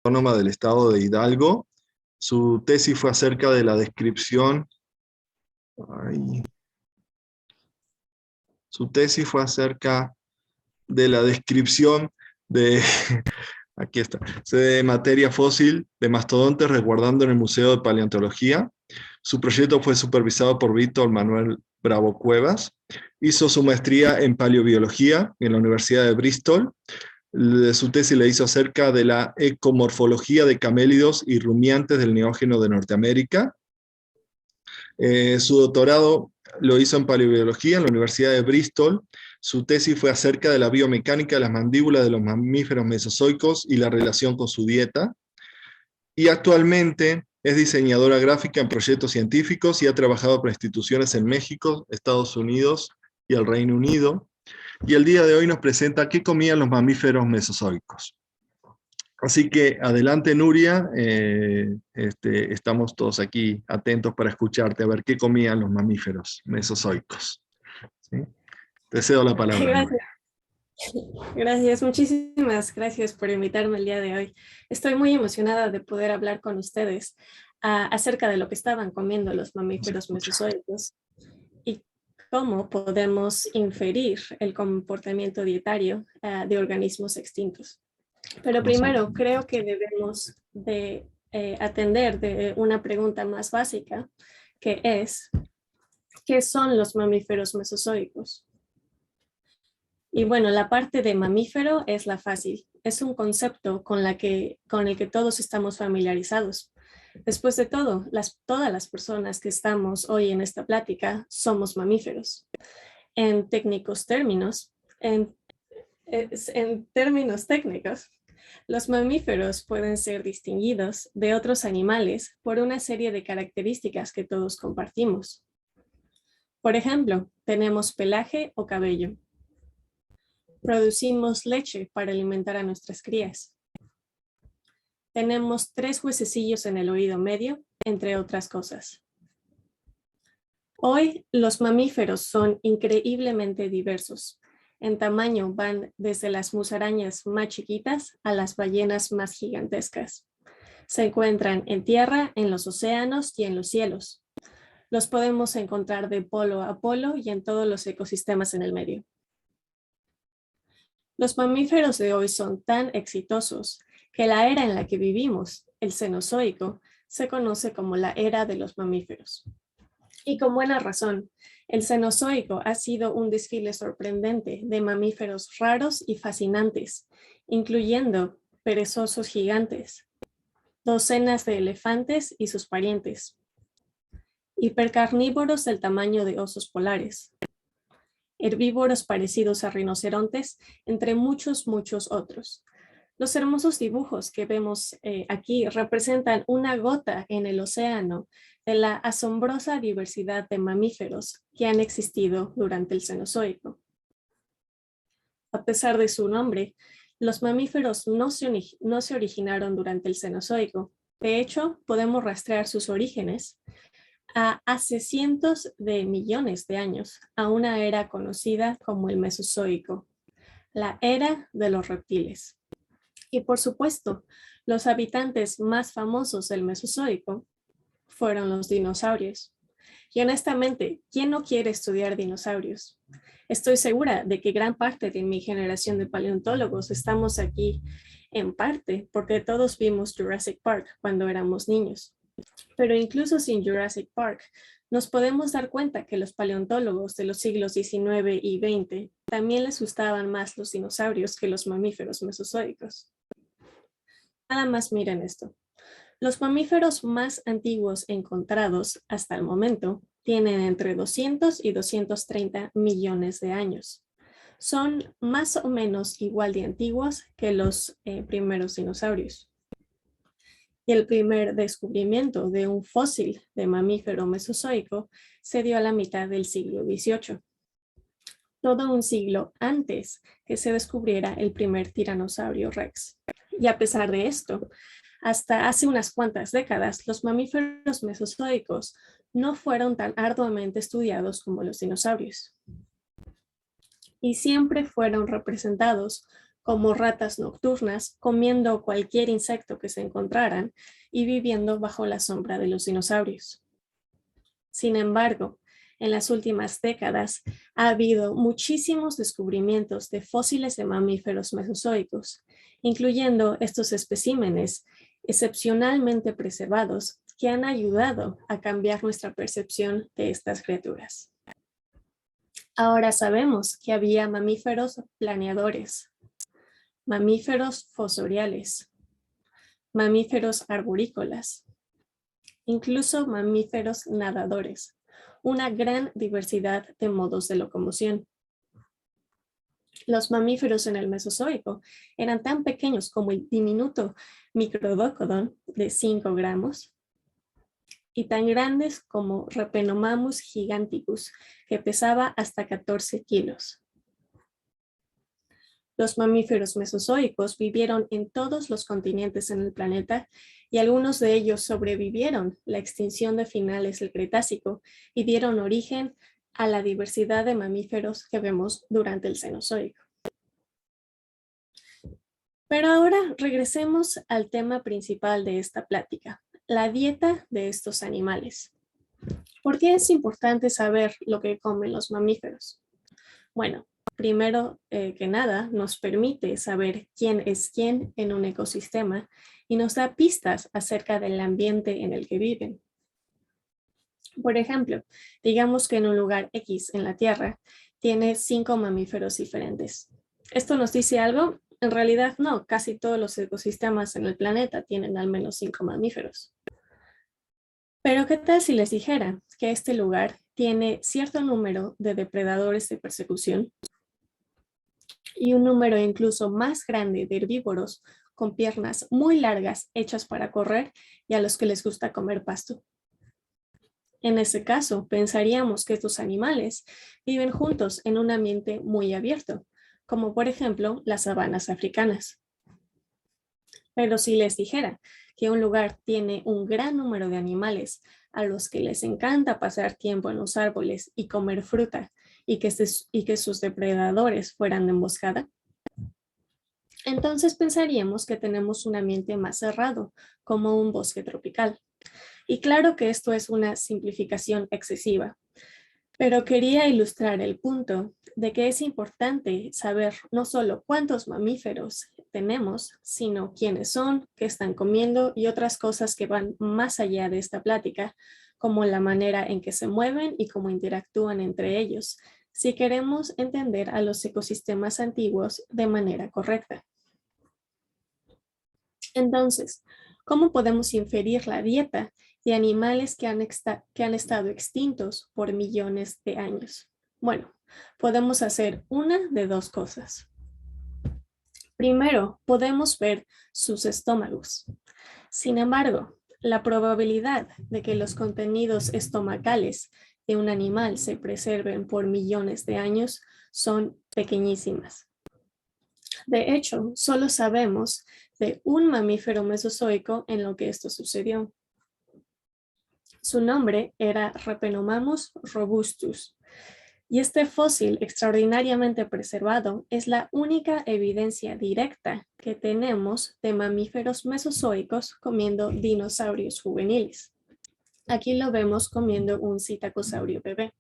Autónoma del Estado de Hidalgo. Su tesis fue acerca de la descripción... Su tesis fue acerca de la descripción de... Aquí está. De materia fósil de mastodontes resguardando en el Museo de Paleontología. Su proyecto fue supervisado por Víctor Manuel Bravo Cuevas. Hizo su maestría en paleobiología en la Universidad de Bristol. Su tesis la hizo acerca de la ecomorfología de camélidos y rumiantes del Neógeno de Norteamérica. Su doctorado lo hizo en paleobiología en la Universidad de Bristol. Su tesis fue acerca de la biomecánica de las mandíbulas de los mamíferos mesozoicos y la relación con su dieta. Y actualmente es diseñadora gráfica en proyectos científicos y ha trabajado para instituciones en México, Estados Unidos y el Reino Unido. Y el día de hoy nos presenta qué comían los mamíferos mesozoicos. Así que adelante, Nuria, estamos todos aquí atentos para escucharte, a ver qué comían los mamíferos mesozoicos. ¿Sí? Te cedo la palabra, Gracias. Nuria. Gracias, muchísimas gracias por invitarme el día de hoy. Estoy muy emocionada de poder hablar con ustedes acerca de lo que estaban comiendo los mamíferos mesozoicos y cómo podemos inferir el comportamiento dietario de organismos extintos. Pero primero creo que debemos de atender de una pregunta más básica, que es, ¿qué son los mamíferos mesozoicos? Y bueno, la parte de mamífero es la fácil. Es un concepto con el que todos estamos familiarizados. Después de todo, todas las personas que estamos hoy en esta plática somos mamíferos. En términos técnicos, los mamíferos pueden ser distinguidos de otros animales por una serie de características que todos compartimos. Por ejemplo, tenemos pelaje o cabello. Producimos leche para alimentar a nuestras crías. Tenemos 3 huesecillos en el oído medio, entre otras cosas. Hoy los mamíferos son increíblemente diversos. En tamaño van desde las musarañas más chiquitas a las ballenas más gigantescas. Se encuentran en tierra, en los océanos y en los cielos. Los podemos encontrar de polo a polo y en todos los ecosistemas en el medio. Los mamíferos de hoy son tan exitosos que la era en la que vivimos, el Cenozoico, se conoce como la era de los mamíferos. Y con buena razón, el Cenozoico ha sido un desfile sorprendente de mamíferos raros y fascinantes, incluyendo perezosos gigantes, docenas de elefantes y sus parientes, hipercarnívoros del tamaño de osos polares, herbívoros parecidos a rinocerontes, entre muchos otros. Los hermosos dibujos que vemos aquí representan una gota en el océano de la asombrosa diversidad de mamíferos que han existido durante el Cenozoico. A pesar de su nombre, los mamíferos no se originaron durante el Cenozoico. De hecho, podemos rastrear sus orígenes a hace cientos de millones de años, a una era conocida como el Mesozoico, la era de los reptiles. Y por supuesto, los habitantes más famosos del Mesozoico fueron los dinosaurios. Y honestamente, ¿quién no quiere estudiar dinosaurios? Estoy segura de que gran parte de mi generación de paleontólogos estamos aquí en parte porque todos vimos Jurassic Park cuando éramos niños. Pero incluso sin Jurassic Park, nos podemos dar cuenta que los paleontólogos de los siglos XIX y XX también les gustaban más los dinosaurios que los mamíferos mesozoicos. Nada más miren esto. Los mamíferos más antiguos encontrados hasta el momento tienen entre 200 y 230 millones de años. Son más o menos igual de antiguos que los primeros dinosaurios. Y el primer descubrimiento de un fósil de mamífero mesozoico se dio a la mitad del siglo XVIII. Todo un siglo antes que se descubriera el primer tiranosaurio Rex. Y a pesar de esto, hasta hace unas cuantas décadas, los mamíferos mesozoicos no fueron tan arduamente estudiados como los dinosaurios. Y siempre fueron representados como ratas nocturnas, comiendo cualquier insecto que se encontraran y viviendo bajo la sombra de los dinosaurios. Sin embargo, en las últimas décadas ha habido muchísimos descubrimientos de fósiles de mamíferos mesozoicos, incluyendo estos especímenes excepcionalmente preservados que han ayudado a cambiar nuestra percepción de estas criaturas. Ahora sabemos que había mamíferos planeadores, mamíferos fosoriales, mamíferos arborícolas, incluso mamíferos nadadores, una gran diversidad de modos de locomoción. Los mamíferos en el Mesozoico eran tan pequeños como el diminuto Microdocodon de 5 gramos y tan grandes como Repenomamus giganticus, que pesaba hasta 14 kilos. Los mamíferos mesozoicos vivieron en todos los continentes en el planeta y algunos de ellos sobrevivieron la extinción de finales del Cretácico y dieron origen a la diversidad de mamíferos que vemos durante el Cenozoico. Pero ahora regresemos al tema principal de esta plática, la dieta de estos animales. ¿Por qué es importante saber lo que comen los mamíferos? Bueno, primero que nada, nos permite saber quién es quién en un ecosistema y nos da pistas acerca del ambiente en el que viven. Por ejemplo, digamos que en un lugar X en la Tierra tiene 5 mamíferos diferentes. ¿Esto nos dice algo? En realidad no, casi todos los ecosistemas en el planeta tienen al menos 5 mamíferos. Pero ¿qué tal si les dijera que este lugar tiene cierto número de depredadores de persecución y un número incluso más grande de herbívoros con piernas muy largas hechas para correr y a los que les gusta comer pasto? En ese caso, pensaríamos que estos animales viven juntos en un ambiente muy abierto, como por ejemplo las sabanas africanas. Pero si les dijera que un lugar tiene un gran número de animales a los que les encanta pasar tiempo en los árboles y comer fruta y que sus depredadores fueran de emboscada, entonces pensaríamos que tenemos un ambiente más cerrado, como un bosque tropical. Y claro que esto es una simplificación excesiva, pero quería ilustrar el punto de que es importante saber no solo cuántos mamíferos tenemos, sino quiénes son, qué están comiendo y otras cosas que van más allá de esta plática, como la manera en que se mueven y cómo interactúan entre ellos, si queremos entender a los ecosistemas antiguos de manera correcta. Entonces, ¿cómo podemos inferir la dieta de animales que han estado extintos por millones de años? Bueno, podemos hacer una de dos cosas. Primero, podemos ver sus estómagos. Sin embargo, la probabilidad de que los contenidos estomacales de un animal se preserven por millones de años son pequeñísimas. De hecho, solo sabemos de un mamífero mesozoico en lo que esto sucedió. Su nombre era Repenomamus robustus, y este fósil extraordinariamente preservado es la única evidencia directa que tenemos de mamíferos mesozoicos comiendo dinosaurios juveniles. Aquí lo vemos comiendo un citacosaurio bebé.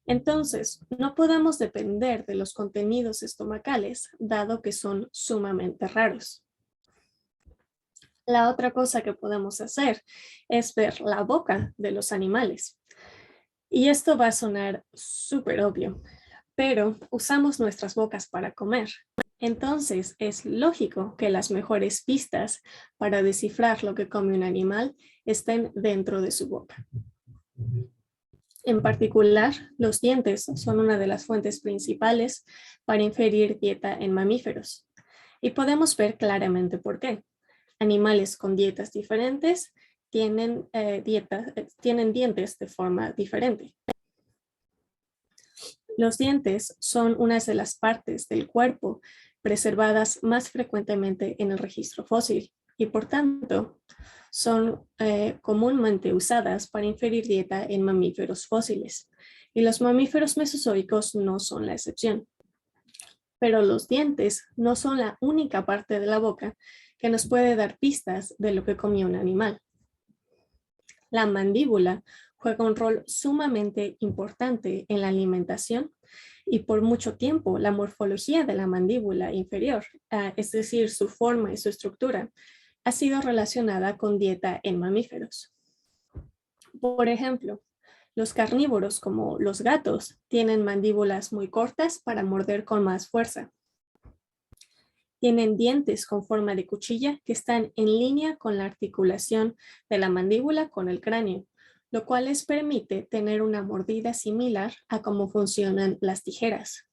Entonces, no podemos depender de los contenidos estomacales, dado que son sumamente raros. La otra cosa que podemos hacer es ver la boca de los animales. Y esto va a sonar súper obvio, pero usamos nuestras bocas para comer. Entonces, es lógico que las mejores pistas para descifrar lo que come un animal estén dentro de su boca. En particular, los dientes son una de las fuentes principales para inferir dieta en mamíferos. Y podemos ver claramente por qué. Animales con dietas diferentes tienen dientes de forma diferente. Los dientes son una de las partes del cuerpo preservadas más frecuentemente en el registro fósil y por tanto son comúnmente usadas para inferir dieta en mamíferos fósiles, y los mamíferos mesozoicos no son la excepción. Pero los dientes no son la única parte de la boca que nos puede dar pistas de lo que comió un animal. La mandíbula juega un rol sumamente importante en la alimentación y por mucho tiempo la morfología de la mandíbula inferior, es decir, su forma y su estructura, ha sido relacionada con dieta en mamíferos. Por ejemplo, los carnívoros, como los gatos, tienen mandíbulas muy cortas para morder con más fuerza. Tienen dientes con forma de cuchilla que están en línea con la articulación de la mandíbula con el cráneo, lo cual les permite tener una mordida similar a cómo funcionan las tijeras.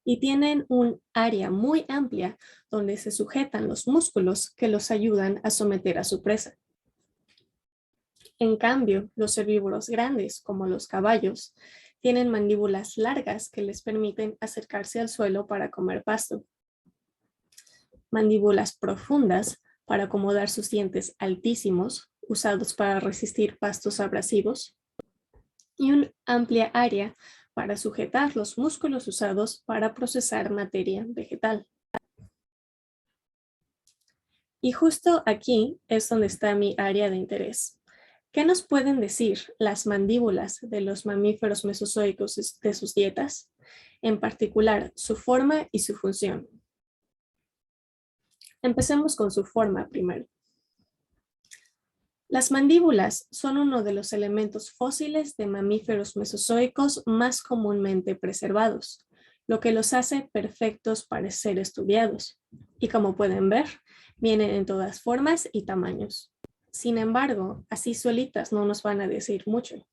Y tienen un área muy amplia donde se sujetan los músculos que los ayudan a someter a su presa. En cambio, los herbívoros grandes, como los caballos, tienen mandíbulas largas que les permiten acercarse al suelo para comer pasto. Mandíbulas profundas para acomodar sus dientes altísimos, usados para resistir pastos abrasivos, y una amplia área para sujetar los músculos usados para procesar materia vegetal. Y justo aquí es donde está mi área de interés. ¿Qué nos pueden decir las mandíbulas de los mamíferos mesozoicos de sus dietas? En particular, su forma y su función. Empecemos con su forma primero. Las mandíbulas son uno de los elementos fósiles de mamíferos mesozoicos más comúnmente preservados, lo que los hace perfectos para ser estudiados. Y como pueden ver, vienen en todas formas y tamaños. Sin embargo, así solitas no nos van a decir mucho.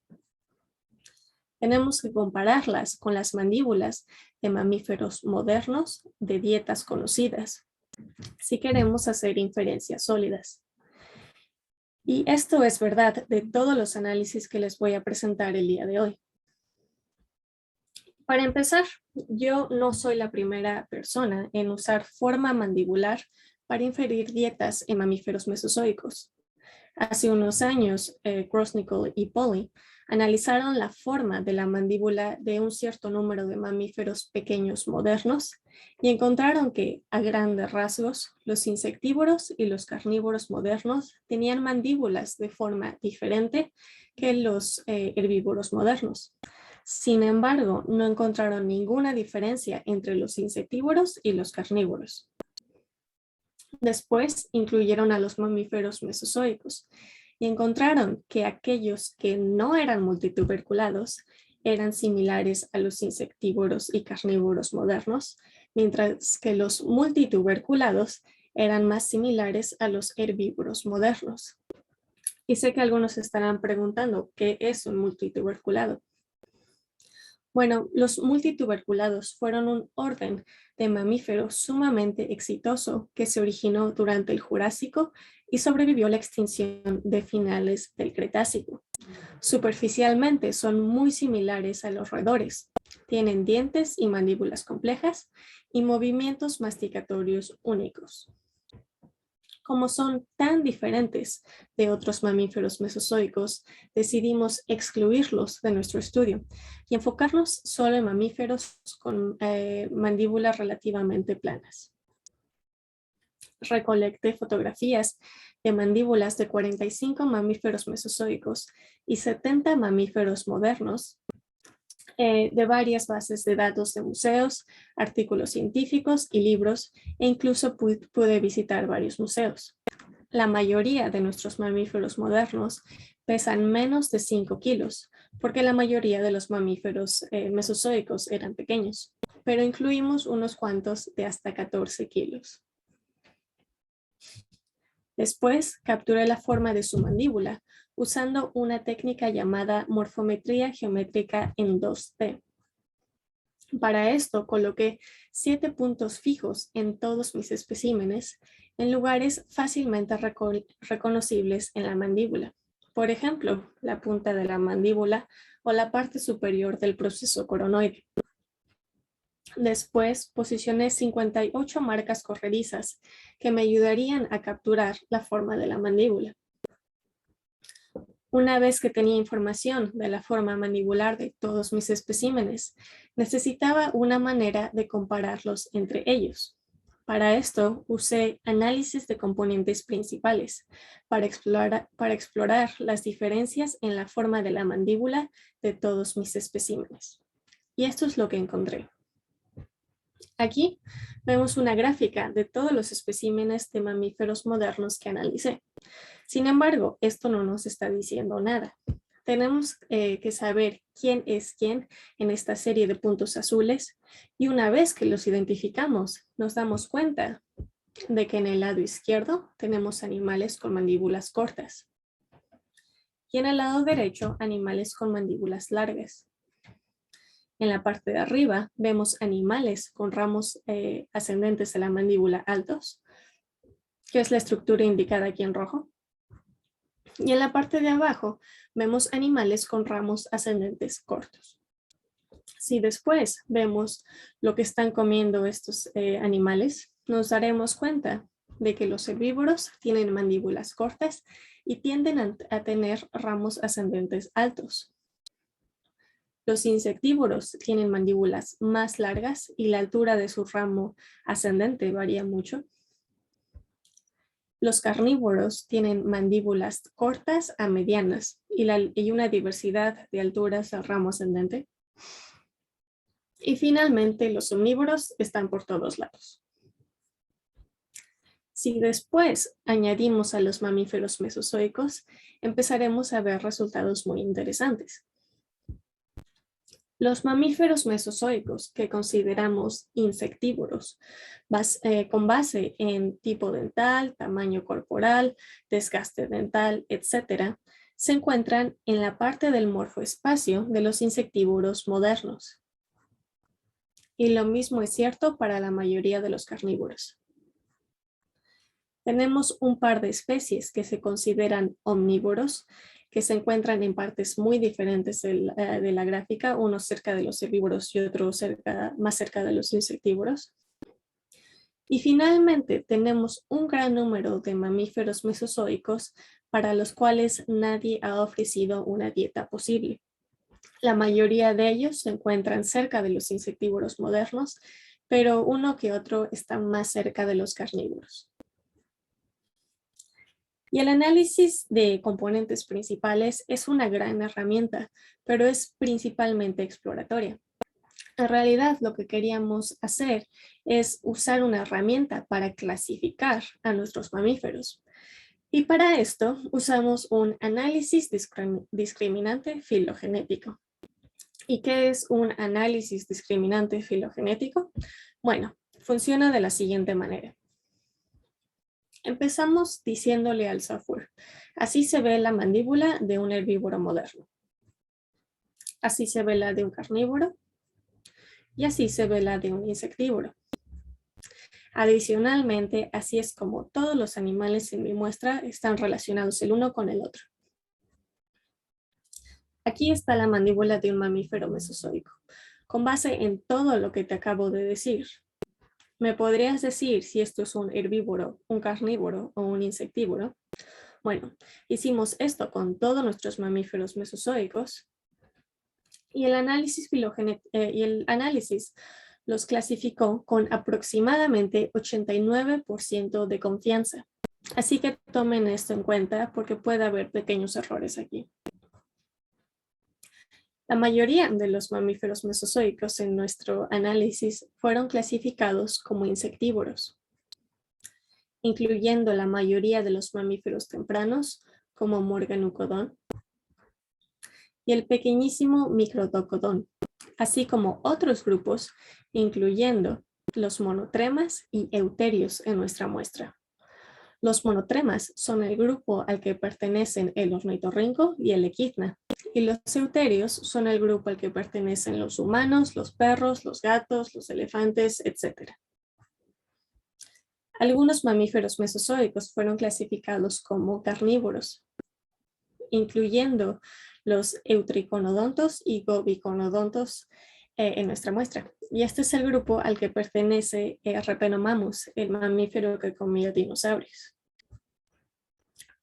Tenemos que compararlas con las mandíbulas de mamíferos modernos de dietas conocidas, si queremos hacer inferencias sólidas. Y esto es verdad de todos los análisis que les voy a presentar el día de hoy. Para empezar, yo no soy la primera persona en usar forma mandibular para inferir dietas en mamíferos mesozoicos. Hace unos años, Grosnickle y Polly analizaron la forma de la mandíbula de un cierto número de mamíferos pequeños modernos y encontraron que, a grandes rasgos, los insectívoros y los carnívoros modernos tenían mandíbulas de forma diferente que los herbívoros modernos. Sin embargo, no encontraron ninguna diferencia entre los insectívoros y los carnívoros. Después incluyeron a los mamíferos mesozoicos y encontraron que aquellos que no eran multituberculados eran similares a los insectívoros y carnívoros modernos, mientras que los multituberculados eran más similares a los herbívoros modernos. Y sé que algunos estarán preguntando, ¿qué es un multituberculado? Bueno, los multituberculados fueron un orden de mamíferos sumamente exitoso que se originó durante el Jurásico y sobrevivió a la extinción de finales del Cretácico. Superficialmente son muy similares a los roedores. Tienen dientes y mandíbulas complejas y movimientos masticatorios únicos. Como son tan diferentes de otros mamíferos mesozoicos, decidimos excluirlos de nuestro estudio y enfocarnos solo en mamíferos con mandíbulas relativamente planas. Recolecté fotografías de mandíbulas de 45 mamíferos mesozoicos y 70 mamíferos modernos de varias bases de datos de museos, artículos científicos y libros, e incluso pude visitar varios museos. La mayoría de nuestros mamíferos modernos pesan menos de 5 kilos, porque la mayoría de los mamíferos mesozoicos eran pequeños, pero incluimos unos cuantos de hasta 14 kilos. Después capturé la forma de su mandíbula usando una técnica llamada morfometría geométrica en 2D. Para esto coloqué 7 puntos fijos en todos mis especímenes en lugares fácilmente reconocibles en la mandíbula. Por ejemplo, la punta de la mandíbula o la parte superior del proceso coronoide. Después posicioné 58 marcas corredizas que me ayudarían a capturar la forma de la mandíbula. Una vez que tenía información de la forma mandibular de todos mis especímenes, necesitaba una manera de compararlos entre ellos. Para esto, usé análisis de componentes principales para explorar las diferencias en la forma de la mandíbula de todos mis especímenes. Y esto es lo que encontré. Aquí vemos una gráfica de todos los especímenes de mamíferos modernos que analicé. Sin embargo, esto no nos está diciendo nada. Tenemos que saber quién es quién en esta serie de puntos azules y una vez que los identificamos, nos damos cuenta de que en el lado izquierdo tenemos animales con mandíbulas cortas y en el lado derecho animales con mandíbulas largas. En la parte de arriba vemos animales con ramos ascendentes de la mandíbula altos, que es la estructura indicada aquí en rojo. Y en la parte de abajo vemos animales con ramos ascendentes cortos. Si después vemos lo que están comiendo estos animales, nos daremos cuenta de que los herbívoros tienen mandíbulas cortas y tienden a tener ramos ascendentes altos. Los insectívoros tienen mandíbulas más largas y la altura de su ramo ascendente varía mucho. Los carnívoros tienen mandíbulas cortas a medianas y una diversidad de alturas al ramo ascendente. Y finalmente los omnívoros están por todos lados. Si después añadimos a los mamíferos mesozoicos, empezaremos a ver resultados muy interesantes. Los mamíferos mesozoicos que consideramos insectívoros, con base en tipo dental, tamaño corporal, desgaste dental, etc., se encuentran en la parte del morfoespacio de los insectívoros modernos. Y lo mismo es cierto para la mayoría de los carnívoros. Tenemos un par de especies que se consideran omnívoros, que se encuentran en partes muy diferentes de la gráfica, uno cerca de los herbívoros y otro más cerca de los insectívoros. Y finalmente tenemos un gran número de mamíferos mesozoicos para los cuales nadie ha ofrecido una dieta posible. La mayoría de ellos se encuentran cerca de los insectívoros modernos, pero uno que otro está más cerca de los carnívoros. Y el análisis de componentes principales es una gran herramienta, pero es principalmente exploratoria. En realidad, lo que queríamos hacer es usar una herramienta para clasificar a nuestros mamíferos. Y para esto usamos un análisis discriminante filogenético. ¿Y qué es un análisis discriminante filogenético? Bueno, funciona de la siguiente manera. Empezamos diciéndole al software, así se ve la mandíbula de un herbívoro moderno. Así se ve la de un carnívoro. Y así se ve la de un insectívoro. Adicionalmente, así es como todos los animales en mi muestra están relacionados el uno con el otro. Aquí está la mandíbula de un mamífero mesozoico. Con base en todo lo que te acabo de decir, ¿me podrías decir si esto es un herbívoro, un carnívoro o un insectívoro? Bueno, hicimos esto con todos nuestros mamíferos mesozoicos y el análisis los clasificó con aproximadamente 89% de confianza. Así que tomen esto en cuenta porque puede haber pequeños errores aquí. La mayoría de los mamíferos mesozoicos en nuestro análisis fueron clasificados como insectívoros, incluyendo la mayoría de los mamíferos tempranos como Morganucodon y el pequeñísimo Microdocodon, así como otros grupos, incluyendo los monotremas y euterios en nuestra muestra. Los monotremas son el grupo al que pertenecen el ornitorrinco y el equidna, y los euterios son el grupo al que pertenecen los humanos, los perros, los gatos, los elefantes, etc. Algunos mamíferos mesozoicos fueron clasificados como carnívoros, incluyendo los eutriconodontos y gobiconodontos en nuestra muestra. Y este es el grupo al que pertenece Repenomamus, el mamífero que comía dinosaurios.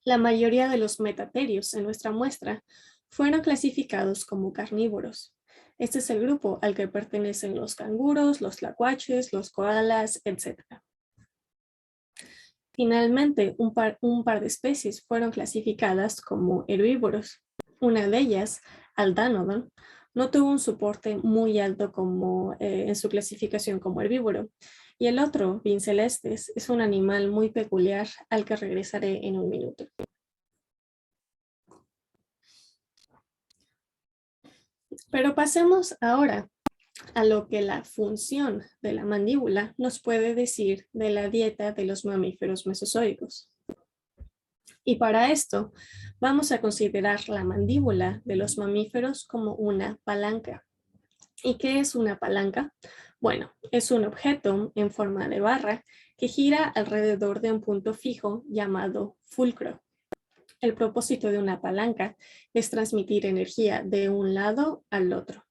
La mayoría de los metaterios en nuestra muestra fueron clasificados como carnívoros. Este es el grupo al que pertenecen los canguros, los tlacuaches, los koalas, etc. Finalmente, un par de especies fueron clasificadas como herbívoros. Una de ellas, Aldanodon, no tuvo un soporte muy alto en su clasificación como herbívoro. Y el otro, Vincelestes, es un animal muy peculiar al que regresaré en un minuto. Pero pasemos ahora a lo que la función de la mandíbula nos puede decir de la dieta de los mamíferos mesozoicos. Y para esto vamos a considerar la mandíbula de los mamíferos como una palanca. ¿Y qué es una palanca? Bueno, es un objeto en forma de barra que gira alrededor de un punto fijo llamado fulcro. El propósito de una palanca es transmitir energía de un lado al otro.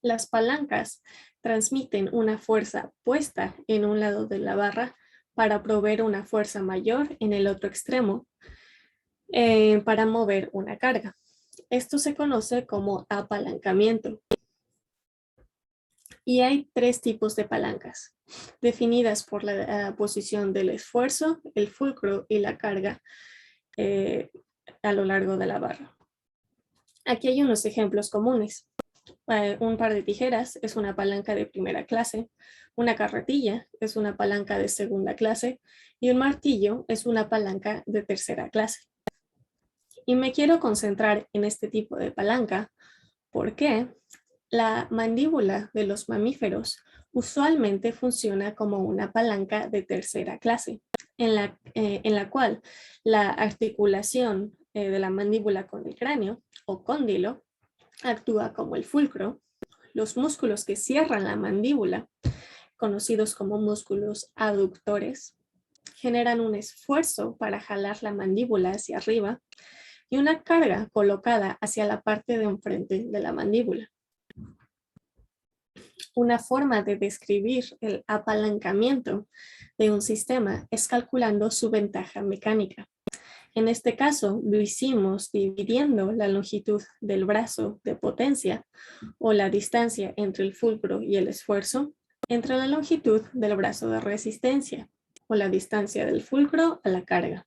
Las palancas transmiten una fuerza puesta en un lado de la barra para proveer una fuerza mayor en el otro extremo para mover una carga. Esto se conoce como apalancamiento. Y hay tres tipos de palancas, definidas por la posición del esfuerzo, el fulcro y la carga a lo largo de la barra. Aquí hay unos ejemplos comunes. Un par de tijeras es una palanca de primera clase, una carretilla es una palanca de segunda clase y un martillo es una palanca de tercera clase. Y me quiero concentrar en este tipo de palanca porque la mandíbula de los mamíferos usualmente funciona como una palanca de tercera clase, en la cual la articulación de la mandíbula con el cráneo o cóndilo actúa como el fulcro. Los músculos que cierran la mandíbula, conocidos como músculos aductores, generan un esfuerzo para jalar la mandíbula hacia arriba y una carga colocada hacia la parte de enfrente de la mandíbula. Una forma de describir el apalancamiento de un sistema es calculando su ventaja mecánica. En este caso, lo hicimos dividiendo la longitud del brazo de potencia o la distancia entre el fulcro y el esfuerzo entre la longitud del brazo de resistencia o la distancia del fulcro a la carga.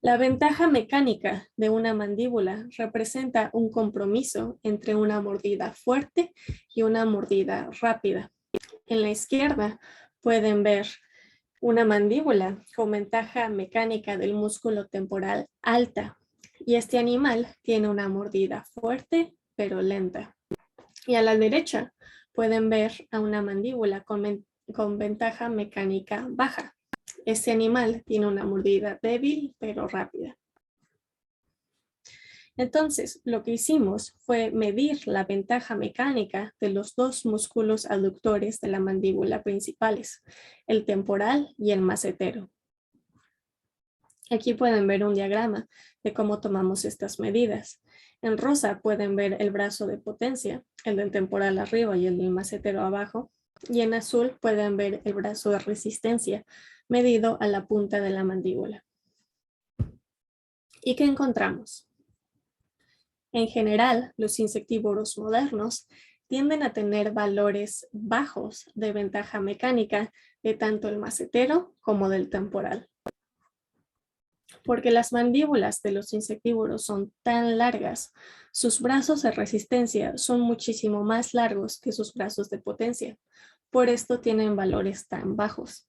La ventaja mecánica de una mandíbula representa un compromiso entre una mordida fuerte y una mordida rápida. En la izquierda pueden ver una mandíbula con ventaja mecánica del músculo temporal alta, y este animal tiene una mordida fuerte pero lenta. Y a la derecha pueden ver a una mandíbula con ventaja mecánica baja. Este animal tiene una mordida débil pero rápida. Entonces, lo que hicimos fue medir la ventaja mecánica de los dos músculos aductores de la mandíbula principales, el temporal y el macetero. Aquí pueden ver un diagrama de cómo tomamos estas medidas. En rosa pueden ver el brazo de potencia, el del temporal arriba y el del macetero abajo. Y en azul pueden ver el brazo de resistencia medido a la punta de la mandíbula. ¿Y qué encontramos? En general, los insectívoros modernos tienden a tener valores bajos de ventaja mecánica de tanto el macetero como del temporal. Porque las mandíbulas de los insectívoros son tan largas, sus brazos de resistencia son muchísimo más largos que sus brazos de potencia. Por esto tienen valores tan bajos.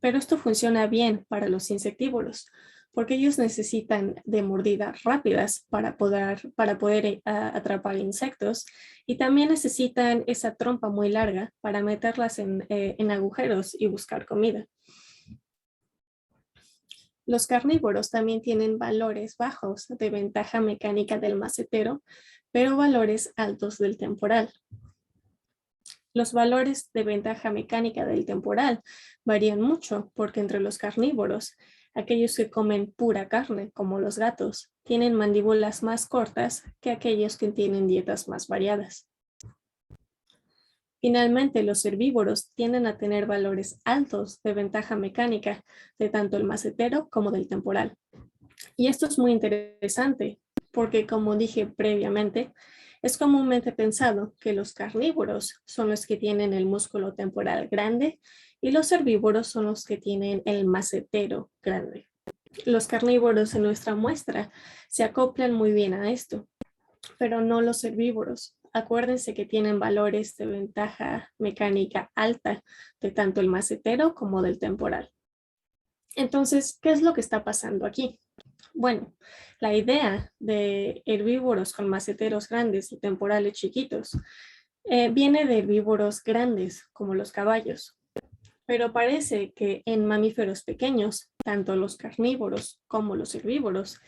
Pero esto funciona bien para los insectívoros, porque ellos necesitan de mordidas rápidas para poder atrapar insectos, y también necesitan esa trompa muy larga para meterlas en agujeros y buscar comida. Los carnívoros también tienen valores bajos de ventaja mecánica del macetero, pero valores altos del temporal. Los valores de ventaja mecánica del temporal varían mucho porque entre los carnívoros, aquellos que comen pura carne, como los gatos, tienen mandíbulas más cortas que aquellos que tienen dietas más variadas. Finalmente, los herbívoros tienden a tener valores altos de ventaja mecánica de tanto el macetero como del temporal. Y esto es muy interesante porque, como dije previamente, es comúnmente pensado que los carnívoros son los que tienen el músculo temporal grande y los herbívoros son los que tienen el macetero grande. Los carnívoros en nuestra muestra se acoplan muy bien a esto, pero no los herbívoros. Acuérdense que tienen valores de ventaja mecánica alta de tanto el macetero como del temporal. Entonces, ¿qué es lo que está pasando aquí? Bueno, la idea de herbívoros con maceteros grandes y temporales chiquitos viene de herbívoros grandes como los caballos, pero parece que en mamíferos pequeños, tanto los carnívoros como los herbívoros,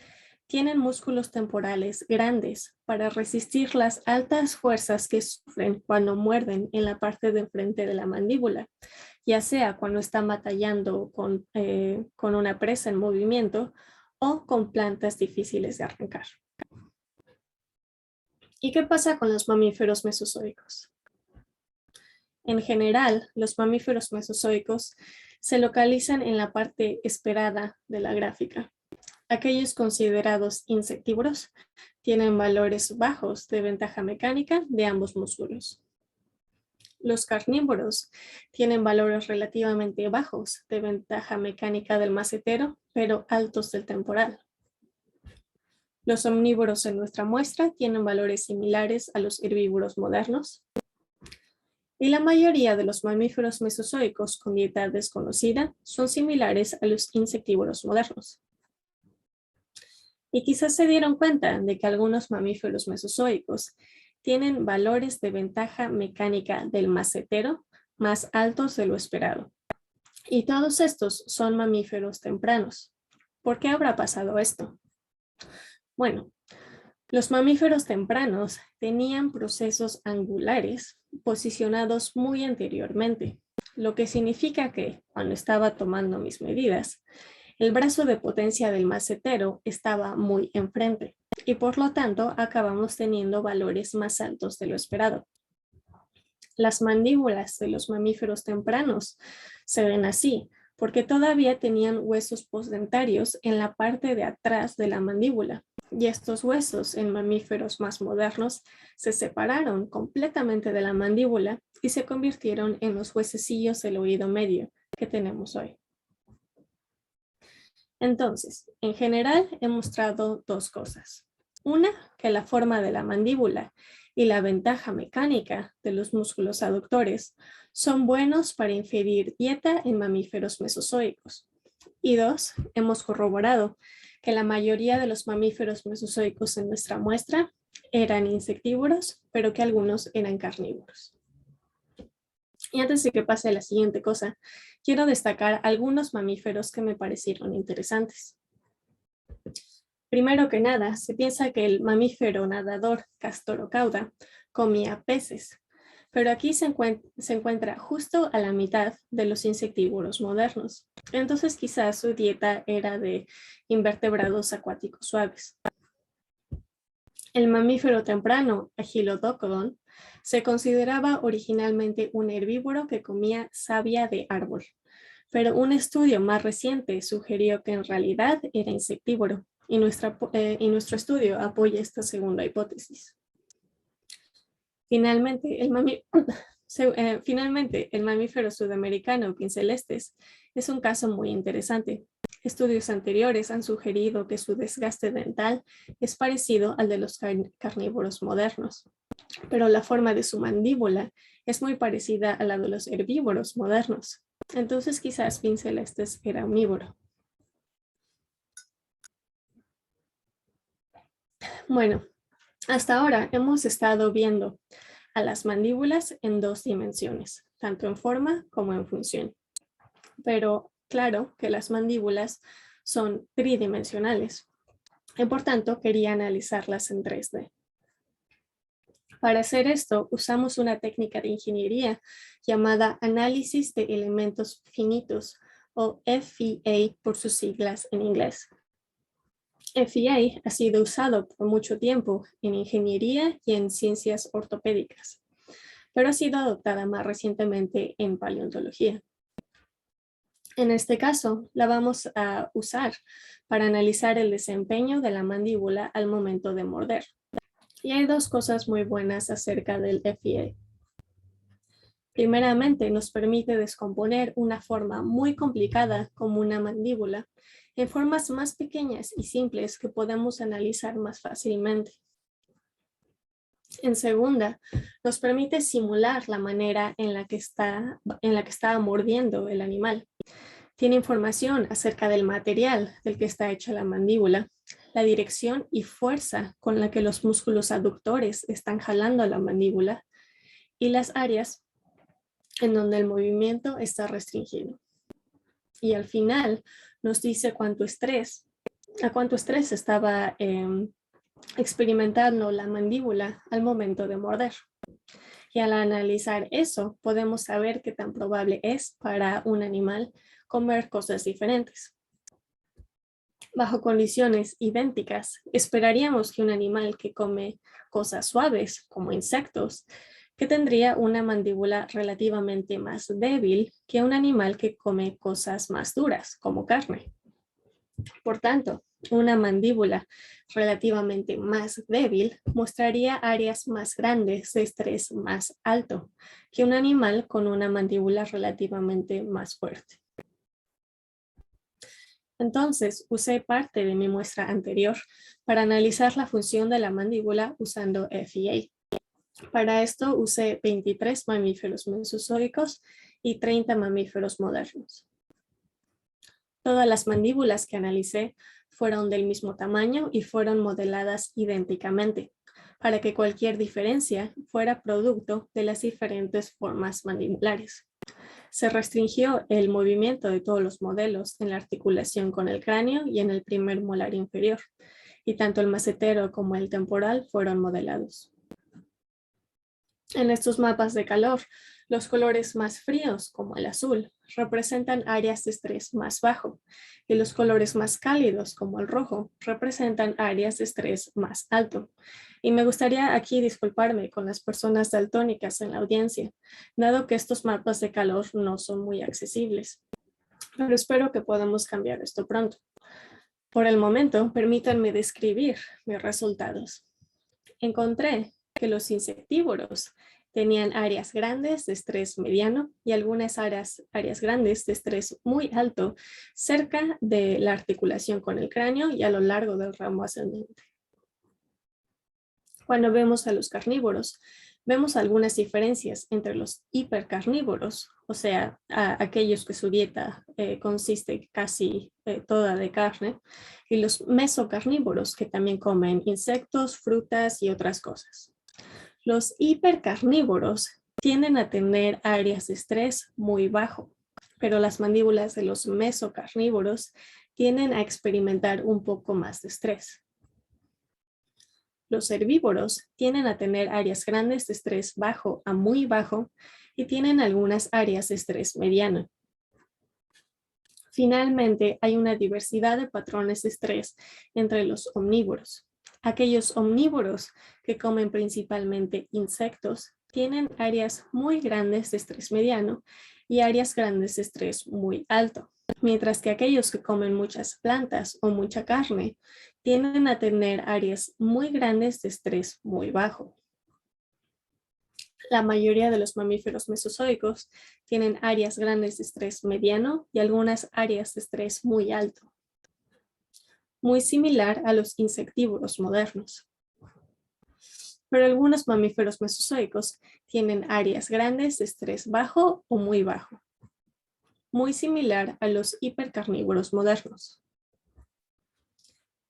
tienen músculos temporales grandes para resistir las altas fuerzas que sufren cuando muerden en la parte de enfrente de la mandíbula, ya sea cuando están batallando con una presa en movimiento o con plantas difíciles de arrancar. ¿Y qué pasa con los mamíferos mesozoicos? En general, los mamíferos mesozoicos se localizan en la parte esperada de la gráfica. Aquellos considerados insectívoros tienen valores bajos de ventaja mecánica de ambos músculos. Los carnívoros tienen valores relativamente bajos de ventaja mecánica del macetero, pero altos del temporal. Los omnívoros en nuestra muestra tienen valores similares a los herbívoros modernos. Y la mayoría de los mamíferos mesozoicos con dieta desconocida son similares a los insectívoros modernos. Y quizás se dieron cuenta de que algunos mamíferos mesozoicos tienen valores de ventaja mecánica del macetero más altos de lo esperado. Y todos estos son mamíferos tempranos. ¿Por qué habrá pasado esto? Bueno, los mamíferos tempranos tenían procesos angulares posicionados muy anteriormente, lo que significa que, cuando estaba tomando mis medidas, el brazo de potencia del macetero estaba muy enfrente y por lo tanto acabamos teniendo valores más altos de lo esperado. Las mandíbulas de los mamíferos tempranos se ven así porque todavía tenían huesos postdentarios en la parte de atrás de la mandíbula y estos huesos en mamíferos más modernos se separaron completamente de la mandíbula y se convirtieron en los huesecillos del oído medio que tenemos hoy. Entonces, en general he mostrado dos cosas. Una, que la forma de la mandíbula y la ventaja mecánica de los músculos aductores son buenos para inferir dieta en mamíferos mesozoicos. Y dos, hemos corroborado que la mayoría de los mamíferos mesozoicos en nuestra muestra eran insectívoros, pero que algunos eran carnívoros. Y antes de que pase a la siguiente cosa, quiero destacar algunos mamíferos que me parecieron interesantes. Primero que nada, se piensa que el mamífero nadador Castorocauda comía peces, pero aquí se encuentra justo a la mitad de los insectívoros modernos. Entonces quizás su dieta era de invertebrados acuáticos suaves. El mamífero temprano, Agilodocodon, se consideraba originalmente un herbívoro que comía savia de árbol, pero un estudio más reciente sugirió que en realidad era insectívoro y nuestro estudio apoya esta segunda hipótesis. Finalmente, el mamífero sudamericano Pincelestes es un caso muy interesante. Estudios anteriores han sugerido que su desgaste dental es parecido al de los carnívoros modernos, pero la forma de su mandíbula es muy parecida a la de los herbívoros modernos. Entonces quizás Pincelestes era omnívoro. Bueno, hasta ahora hemos estado viendo a las mandíbulas en dos dimensiones, tanto en forma como en función. Pero claro que las mandíbulas son tridimensionales y por tanto quería analizarlas en 3D. Para hacer esto usamos una técnica de ingeniería llamada análisis de elementos finitos o FEA por sus siglas en inglés. FEA ha sido usado por mucho tiempo en ingeniería y en ciencias ortopédicas, pero ha sido adoptada más recientemente en paleontología. En este caso, la vamos a usar para analizar el desempeño de la mandíbula al momento de morder. Y hay dos cosas muy buenas acerca del FEA. Primeramente, nos permite descomponer una forma muy complicada como una mandíbula en formas más pequeñas y simples que podemos analizar más fácilmente. En segunda, nos permite simular la manera en la que está mordiendo el animal. Tiene información acerca del material del que está hecha la mandíbula, la dirección y fuerza con la que los músculos aductores están jalando la mandíbula y las áreas en donde el movimiento está restringido. Y al final nos dice a cuánto estrés estaba experimentando la mandíbula al momento de morder. Y al analizar eso, podemos saber qué tan probable es para un animal comer cosas diferentes. Bajo condiciones idénticas, esperaríamos que un animal que come cosas suaves, como insectos, que tendría una mandíbula relativamente más débil que un animal que come cosas más duras, como carne. Por tanto, una mandíbula relativamente más débil mostraría áreas más grandes de estrés más alto que un animal con una mandíbula relativamente más fuerte. Entonces, usé parte de mi muestra anterior para analizar la función de la mandíbula usando FEA. Para esto usé 23 mamíferos mesozoicos y 30 mamíferos modernos. Todas las mandíbulas que analicé fueron del mismo tamaño y fueron modeladas idénticamente, para que cualquier diferencia fuera producto de las diferentes formas mandibulares. Se restringió el movimiento de todos los modelos en la articulación con el cráneo y en el primer molar inferior, y tanto el macetero como el temporal fueron modelados. En estos mapas de calor, los colores más fríos, como el azul, representan áreas de estrés más bajo, y los colores más cálidos, como el rojo, representan áreas de estrés más alto. Y me gustaría aquí disculparme con las personas daltónicas en la audiencia, dado que estos mapas de calor no son muy accesibles. Pero espero que podamos cambiar esto pronto. Por el momento, permítanme describir mis resultados. Encontré que los insectívoros tenían áreas grandes de estrés mediano y algunas áreas grandes de estrés muy alto cerca de la articulación con el cráneo y a lo largo del ramo ascendente. Cuando vemos a los carnívoros, vemos algunas diferencias entre los hipercarnívoros, o sea, aquellos que su dieta consiste casi toda de carne, y los mesocarnívoros, que también comen insectos, frutas y otras cosas. Los hipercarnívoros tienden a tener áreas de estrés muy bajo, pero las mandíbulas de los mesocarnívoros tienden a experimentar un poco más de estrés. Los herbívoros tienden a tener áreas grandes de estrés bajo a muy bajo y tienen algunas áreas de estrés mediano. Finalmente, hay una diversidad de patrones de estrés entre los omnívoros. Aquellos omnívoros que comen principalmente insectos tienen áreas muy grandes de estrés mediano y áreas grandes de estrés muy alto, mientras que aquellos que comen muchas plantas o mucha carne tienden a tener áreas muy grandes de estrés muy bajo. La mayoría de los mamíferos mesozoicos tienen áreas grandes de estrés mediano y algunas áreas de estrés muy alto, muy similar a los insectívoros modernos. Pero algunos mamíferos mesozoicos tienen áreas grandes de estrés bajo o muy bajo, muy similar a los hipercarnívoros modernos.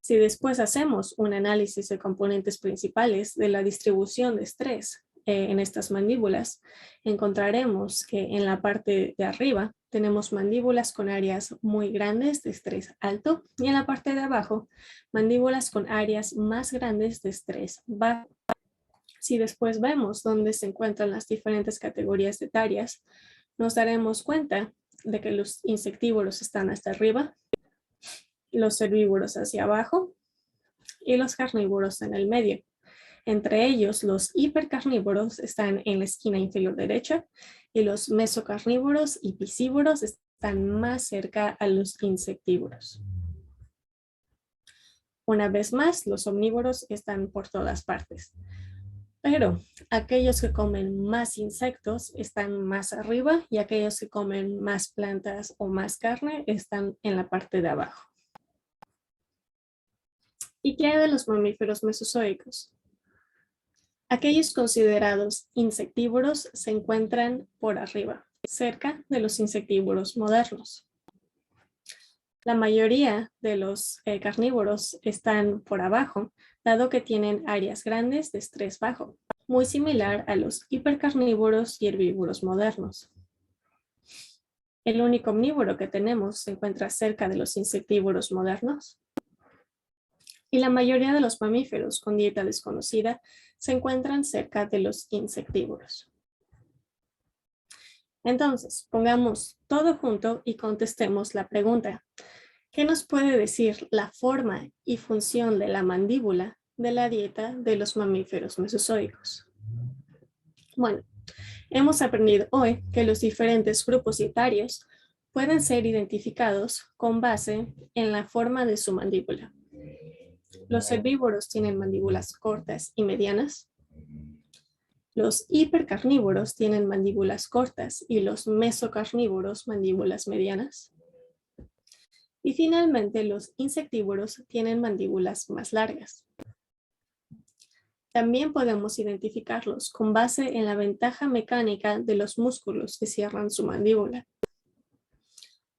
Si después hacemos un análisis de componentes principales de la distribución de estrés en estas mandíbulas, encontraremos que en la parte de arriba tenemos mandíbulas con áreas muy grandes de estrés alto y en la parte de abajo mandíbulas con áreas más grandes de estrés bajo. Si después vemos dónde se encuentran las diferentes categorías etarias, nos daremos cuenta de que los insectívoros están hasta arriba, los herbívoros hacia abajo y los carnívoros en el medio. Entre ellos, los hipercarnívoros están en la esquina inferior derecha y los mesocarnívoros y piscívoros están más cerca a los insectívoros. Una vez más, los omnívoros están por todas partes. Pero aquellos que comen más insectos están más arriba y aquellos que comen más plantas o más carne están en la parte de abajo. ¿Y qué hay de los mamíferos mesozoicos? Aquellos considerados insectívoros se encuentran por arriba, cerca de los insectívoros modernos. La mayoría de los carnívoros están por abajo, dado que tienen áreas grandes de estrés bajo, muy similar a los hipercarnívoros y herbívoros modernos. El único omnívoro que tenemos se encuentra cerca de los insectívoros modernos. Y la mayoría de los mamíferos con dieta desconocida se encuentran cerca de los insectívoros. Entonces, pongamos todo junto y contestemos la pregunta. ¿Qué nos puede decir la forma y función de la mandíbula de la dieta de los mamíferos mesozoicos? Bueno, hemos aprendido hoy que los diferentes grupos dietarios pueden ser identificados con base en la forma de su mandíbula. Los herbívoros tienen mandíbulas cortas y medianas. Los hipercarnívoros tienen mandíbulas cortas y los mesocarnívoros mandíbulas medianas. Y finalmente, los insectívoros tienen mandíbulas más largas. También podemos identificarlos con base en la ventaja mecánica de los músculos que cierran su mandíbula.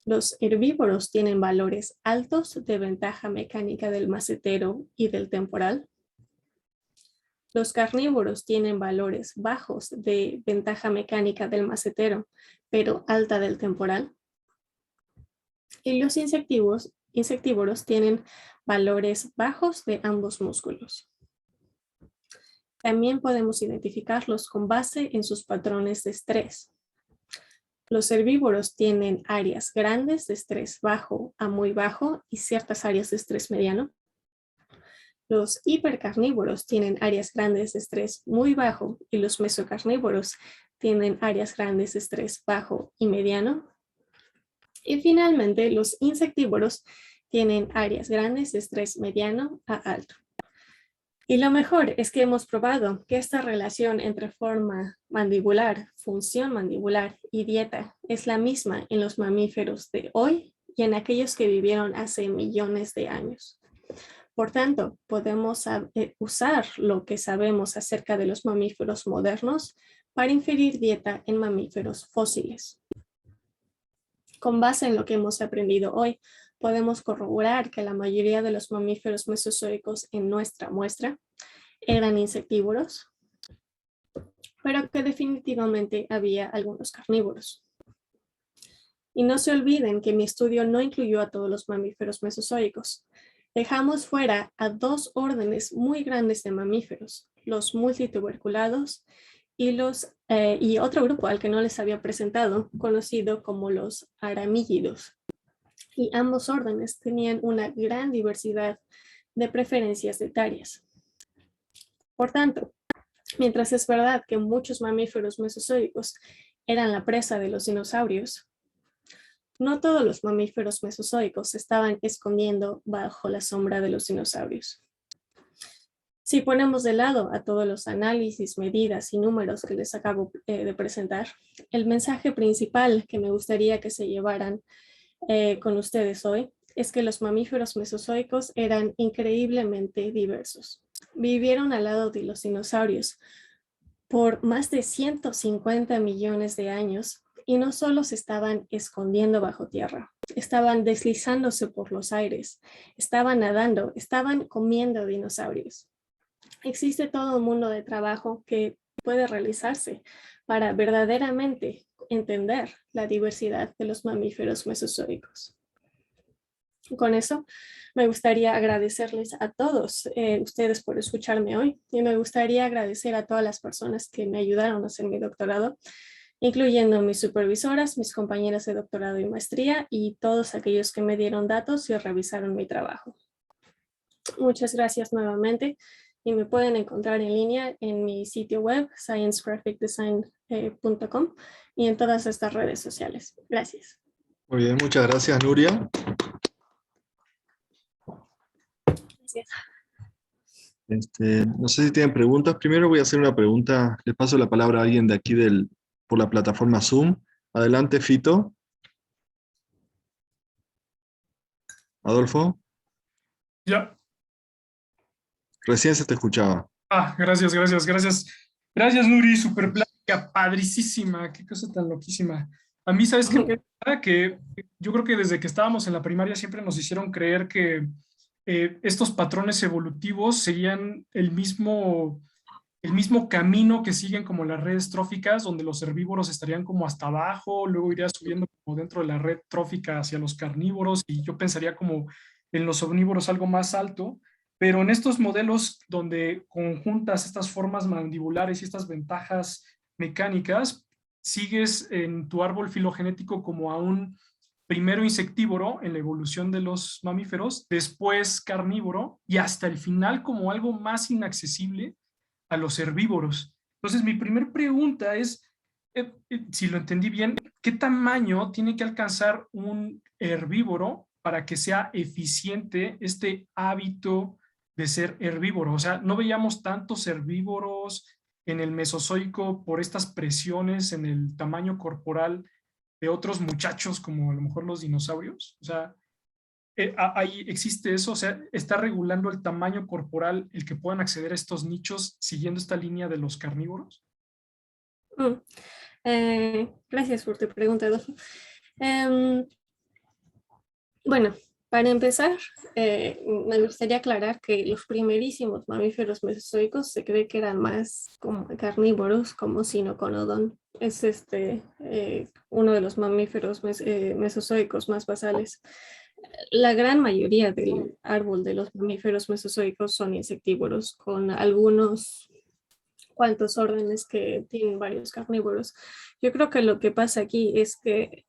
Los herbívoros tienen valores altos de ventaja mecánica del macetero y del temporal. Los carnívoros tienen valores bajos de ventaja mecánica del macetero, pero alta del temporal. Y los insectívoros tienen valores bajos de ambos músculos. También podemos identificarlos con base en sus patrones de estrés. Los herbívoros tienen áreas grandes de estrés bajo a muy bajo y ciertas áreas de estrés mediano. Los hipercarnívoros tienen áreas grandes de estrés muy bajo y los mesocarnívoros tienen áreas grandes de estrés bajo y mediano. Y finalmente, los insectívoros tienen áreas grandes de estrés mediano a alto. Y lo mejor es que hemos probado que esta relación entre forma mandibular, función mandibular y dieta es la misma en los mamíferos de hoy y en aquellos que vivieron hace millones de años. Por tanto, podemos usar lo que sabemos acerca de los mamíferos modernos para inferir dieta en mamíferos fósiles. Con base en lo que hemos aprendido hoy, podemos corroborar que la mayoría de los mamíferos mesozoicos en nuestra muestra eran insectívoros, pero que definitivamente había algunos carnívoros. Y no se olviden que mi estudio no incluyó a todos los mamíferos mesozoicos. Dejamos fuera a dos órdenes muy grandes de mamíferos, los multituberculados y otro grupo al que no les había presentado, conocido como los aramígidos. Y ambos órdenes tenían una gran diversidad de preferencias dietarias. Por tanto, mientras es verdad que muchos mamíferos mesozoicos eran la presa de los dinosaurios, no todos los mamíferos mesozoicos se estaban escondiendo bajo la sombra de los dinosaurios. Si ponemos de lado a todos los análisis, medidas y números que les acabo de presentar, el mensaje principal que me gustaría que se llevaran con ustedes hoy es que los mamíferos mesozoicos eran increíblemente diversos. Vivieron al lado de los dinosaurios por más de 150 millones de años y no solo se estaban escondiendo bajo tierra, estaban deslizándose por los aires, estaban nadando, estaban comiendo dinosaurios. Existe todo un mundo de trabajo que puede realizarse para verdaderamente entender la diversidad de los mamíferos mesozoicos. Con eso, me gustaría agradecerles a todos ustedes por escucharme hoy y me gustaría agradecer a todas las personas que me ayudaron a hacer mi doctorado, incluyendo mis supervisoras, mis compañeras de doctorado y maestría y todos aquellos que me dieron datos y revisaron mi trabajo. Muchas gracias nuevamente y me pueden encontrar en línea en mi sitio web, sciencegraphicdesign.com, y en todas estas redes sociales. Gracias. Muy bien, muchas gracias, Nuria. Gracias. No sé si tienen preguntas. Primero voy a hacer una pregunta. Le paso la palabra a alguien de aquí por la plataforma Zoom. Adelante, Fito. Adolfo. Ya. Recién se te escuchaba. Gracias. Gracias, Nuri, super plática, padricísima, qué cosa tan loquísima. A mí, ¿sabes qué? Que yo creo que desde que estábamos en la primaria siempre nos hicieron creer que estos patrones evolutivos seguían el mismo camino que siguen como las redes tróficas, donde los herbívoros estarían como hasta abajo, luego iría subiendo como dentro de la red trófica hacia los carnívoros, y yo pensaría como en los omnívoros algo más alto, pero en estos modelos donde conjuntas estas formas mandibulares y estas ventajas mecánicas, sigues en tu árbol filogenético como a un primero insectívoro en la evolución de los mamíferos, después carnívoro y hasta el final como algo más inaccesible a los herbívoros. Entonces, mi primer pregunta es, si lo entendí bien, ¿qué tamaño tiene que alcanzar un herbívoro para que sea eficiente este hábito de ser herbívoro? O sea, no veíamos tantos herbívoros en el Mesozoico por estas presiones en el tamaño corporal de otros muchachos como a lo mejor los dinosaurios. O sea, ahí existe eso, o sea, está regulando el tamaño corporal el que puedan acceder a estos nichos siguiendo esta línea de los carnívoros. Gracias por tu pregunta, Adolfo. Bueno, para empezar, me gustaría aclarar que los primerísimos mamíferos mesozoicos se cree que eran más como carnívoros, como Sinoconodon. Es uno de los mamíferos mesozoicos más basales. La gran mayoría del árbol de los mamíferos mesozoicos son insectívoros, con algunos cuantos órdenes que tienen varios carnívoros. Yo creo que lo que pasa aquí es que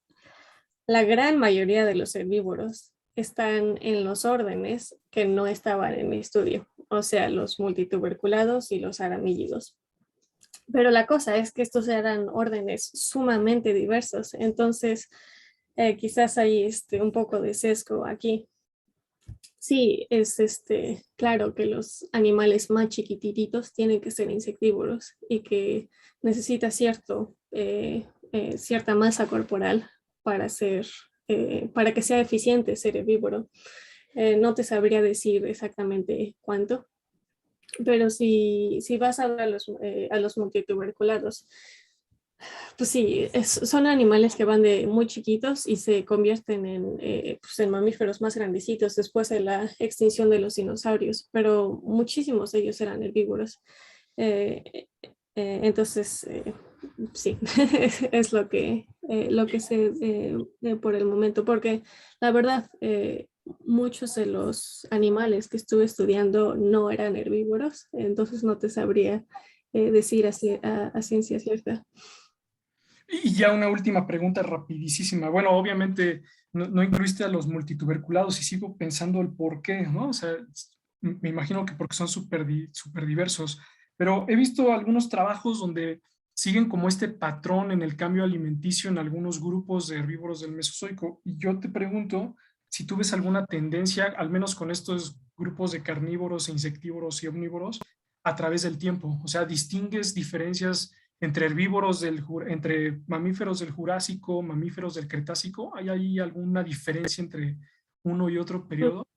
la gran mayoría de los herbívoros están en los órdenes que no estaban en mi estudio, o sea, los multituberculados y los aramígidos. Pero la cosa es que estos eran órdenes sumamente diversos, entonces quizás hay un poco de sesgo aquí. Sí, es claro que los animales más chiquititos tienen que ser insectívoros y que necesita cierta masa corporal para para que sea eficiente ser herbívoro. No te sabría decir exactamente cuánto, pero si vas a ver a los multituberculados, pues sí, son animales que van de muy chiquitos y se convierten en mamíferos más grandecitos después de la extinción de los dinosaurios, pero muchísimos de ellos eran herbívoros. Entonces, sí, es lo que sé por el momento, porque la verdad, muchos de los animales que estuve estudiando no eran herbívoros, entonces no te sabría decir a ciencia cierta. Y ya una última pregunta rapidísima. Bueno, obviamente no incluiste a los multituberculados y sigo pensando el por qué, ¿no? O sea, me imagino que porque son súper diversos, pero he visto algunos trabajos donde siguen como este patrón en el cambio alimenticio en algunos grupos de herbívoros del Mesozoico. Y yo te pregunto si tú ves alguna tendencia, al menos con estos grupos de carnívoros, insectívoros y omnívoros, a través del tiempo. O sea, distingues diferencias entre herbívoros entre mamíferos del Jurásico, mamíferos del Cretácico. ¿Hay ahí alguna diferencia entre uno y otro periodo?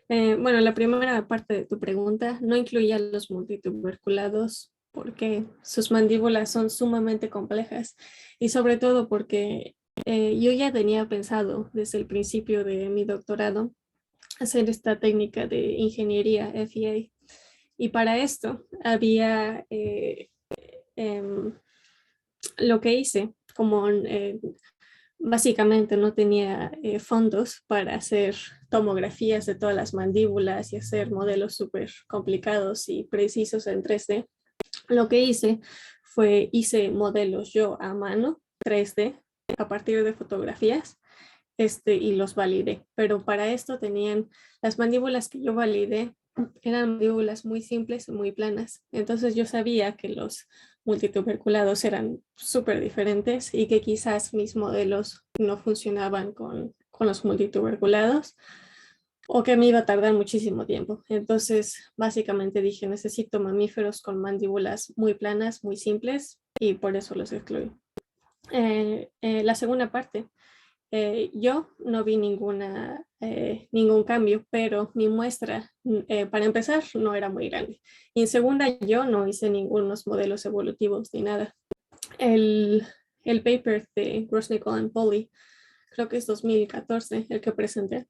Bueno, la primera parte de tu pregunta no incluye a los multituberculados porque sus mandíbulas son sumamente complejas y sobre todo porque yo ya tenía pensado desde el principio de mi doctorado hacer esta técnica de ingeniería FEA, y para esto había lo que hice, como básicamente no tenía fondos para hacer tomografías de todas las mandíbulas y hacer modelos súper complicados y precisos en 3D. Lo que hice modelos yo a mano 3D a partir de fotografías y los validé. Pero para esto tenían las mandíbulas que yo validé, eran mandíbulas muy simples y muy planas. Entonces yo sabía que los multituberculados eran súper diferentes y que quizás mis modelos no funcionaban con los multituberculados o que me iba a tardar muchísimo tiempo. Entonces básicamente dije, necesito mamíferos con mandíbulas muy planas, muy simples, y por eso los excluí. La segunda parte, yo no vi ningún cambio, pero mi muestra, para empezar, no era muy grande. Y en segunda, yo no hice ningunos modelos evolutivos ni nada. El paper de Grosnickle and Polly, creo que es 2014, el que presenté,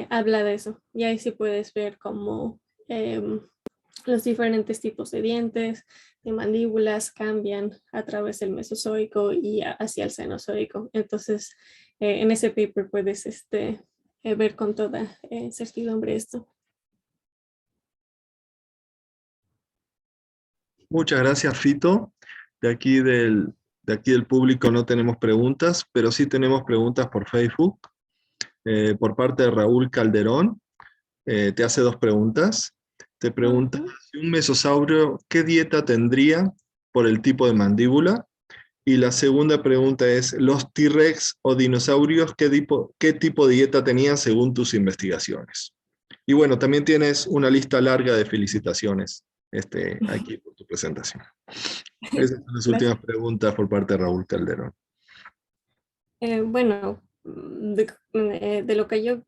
habla de eso. Y ahí sí puedes ver cómo los diferentes tipos de dientes, de mandíbulas cambian a través del Mesozoico y hacia el Cenozoico. Entonces, en ese paper puedes ver con toda certidumbre esto. Muchas gracias, Fito. De aquí del público no tenemos preguntas, pero sí tenemos preguntas por Facebook. Por parte de Raúl Calderón, te hace dos preguntas. Te pregunta, si un mesosaurio, ¿qué dieta tendría por el tipo de mandíbula? Y la segunda pregunta es, ¿los T-Rex o dinosaurios qué tipo de dieta tenían según tus investigaciones? Y bueno, también tienes una lista larga de felicitaciones aquí por tu presentación. Esas son las últimas preguntas por parte de Raúl Calderón. Bueno, de lo que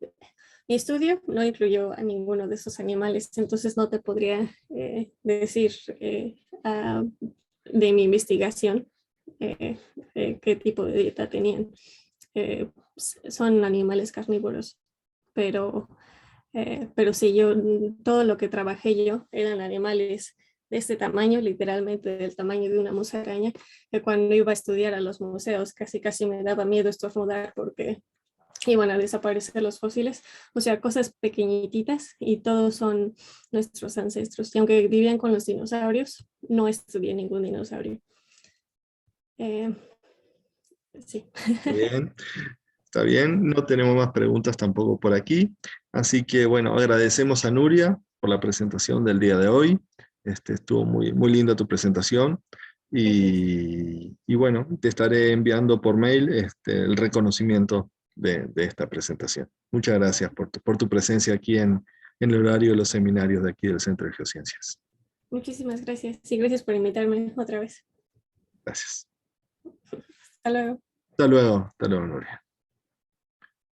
mi estudio no incluyó a ninguno de esos animales, entonces no te podría decir de mi investigación qué tipo de dieta tenían. Son animales carnívoros, pero sí, todo lo que trabajé yo eran animales de este tamaño, literalmente del tamaño de una musaraña, que cuando iba a estudiar a los museos casi me daba miedo estornudar porque iban a desaparecer los fósiles, o sea, cosas pequeñititas, y todos son nuestros ancestros. Y aunque vivían con los dinosaurios, no estudié ningún dinosaurio. Sí. Bien. Está bien, no tenemos más preguntas tampoco por aquí. Así que bueno, agradecemos a Nuria por la presentación del día de hoy. Estuvo muy, muy linda tu presentación. Y bueno, te estaré enviando por mail el reconocimiento de esta presentación. Muchas gracias por tu presencia aquí en el horario de los seminarios de aquí del Centro de Geociencias. Muchísimas gracias. Sí, gracias por invitarme otra vez. Gracias. Hasta luego. Hasta luego, Nuria.